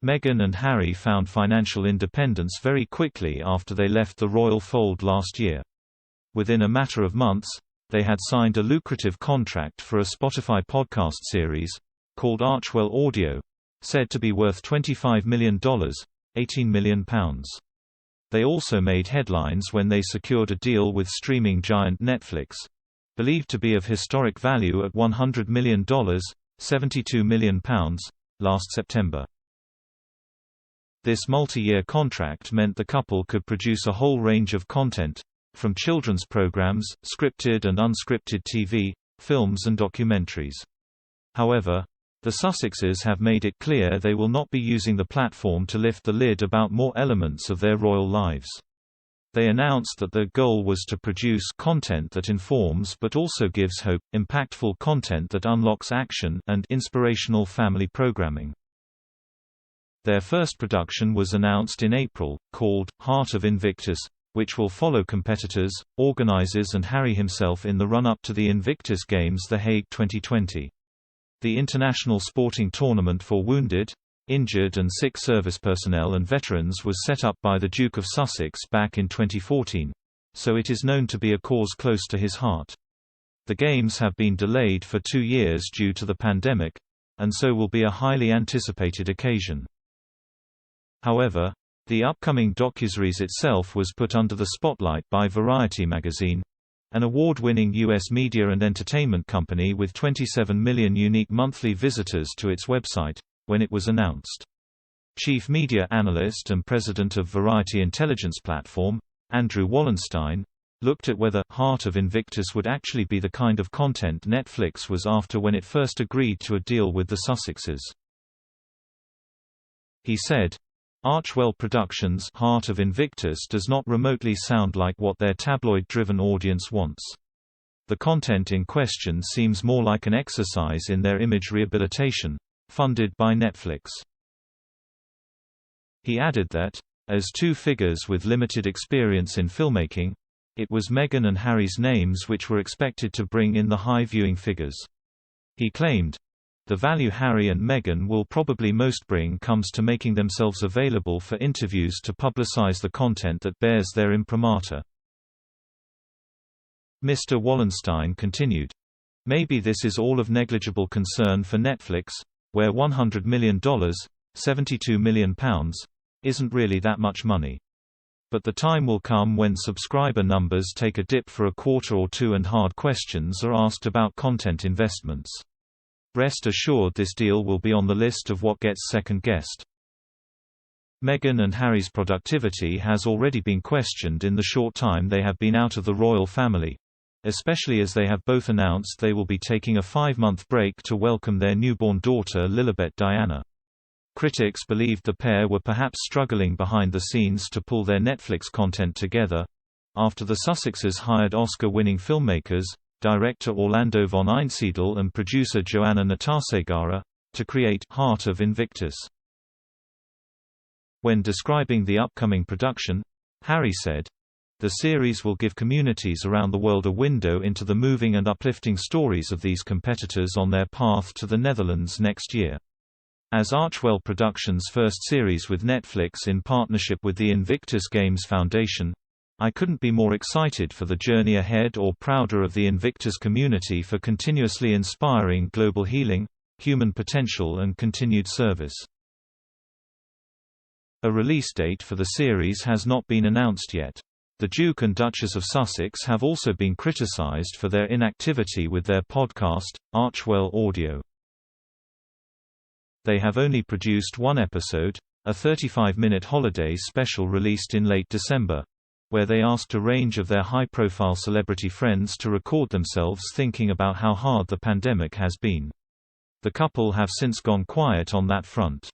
Meghan and Harry found financial independence very quickly after they left the royal fold last year. Within a matter of months, they had signed a lucrative contract for a Spotify podcast series, called Archewell Audio, said to be worth $25 million, £18 million. They also made headlines when they secured a deal with streaming giant Netflix, believed to be of historic value at $100 million, £72 million, last September. This multi-year contract meant the couple could produce a whole range of content, from children's programs, scripted and unscripted TV, films and documentaries. However, the Sussexes have made it clear they will not be using the platform to lift the lid about more elements of their royal lives. They announced that their goal was to produce content that informs but also gives hope, impactful content that unlocks action, and inspirational family programming. Their first production was announced in April, called Heart of Invictus, which will follow competitors, organizers and Harry himself in the run-up to the Invictus Games The Hague 2020. The international sporting tournament for wounded, injured and sick service personnel and veterans was set up by the Duke of Sussex back in 2014, so it is known to be a cause close to his heart. The Games have been delayed for 2 years due to the pandemic, and so will be a highly anticipated occasion. However, the upcoming docuseries itself was put under the spotlight by Variety magazine, an award-winning U.S. media and entertainment company with 27 million unique monthly visitors to its website, when it was announced. Chief media analyst and president of Variety intelligence platform, Andrew Wallenstein, looked at whether Heart of Invictus would actually be the kind of content Netflix was after when it first agreed to a deal with the Sussexes. He said, Archewell Productions' Heart of Invictus does not remotely sound like what their tabloid-driven audience wants. The content in question seems more like an exercise in their image rehabilitation, funded by Netflix. He added that, as two figures with limited experience in filmmaking, it was Meghan and Harry's names which were expected to bring in the high viewing figures. He claimed, the value Harry and Meghan will probably most bring comes to making themselves available for interviews to publicize the content that bears their imprimatur. Mr. Wallenstein continued, maybe this is all of negligible concern for Netflix, where $100 million, £72 million, isn't really that much money. But the time will come when subscriber numbers take a dip for a quarter or two and hard questions are asked about content investments. Rest assured this deal will be on the list of what gets second-guessed. Meghan and Harry's productivity has already been questioned in the short time they have been out of the royal family, especially as they have both announced they will be taking a 5-month break to welcome their newborn daughter Lilibet Diana. Critics believed the pair were perhaps struggling behind the scenes to pull their Netflix content together, after the Sussexes hired Oscar-winning filmmakers, director Orlando von Einsiedel and producer Joanna Natasegara, to create Heart of Invictus. When describing the upcoming production, Harry said, the series will give communities around the world a window into the moving and uplifting stories of these competitors on their path to the Netherlands next year. As Archewell Productions' first series with Netflix in partnership with the Invictus Games Foundation, I couldn't be more excited for the journey ahead or prouder of the Invictus community for continuously inspiring global healing, human potential and continued service. A release date for the series has not been announced yet. The Duke and Duchess of Sussex have also been criticized for their inactivity with their podcast, Archewell Audio. They have only produced one episode, a 35-minute holiday special released in late December, where they asked a range of their high-profile celebrity friends to record themselves thinking about how hard the pandemic has been. The couple have since gone quiet on that front.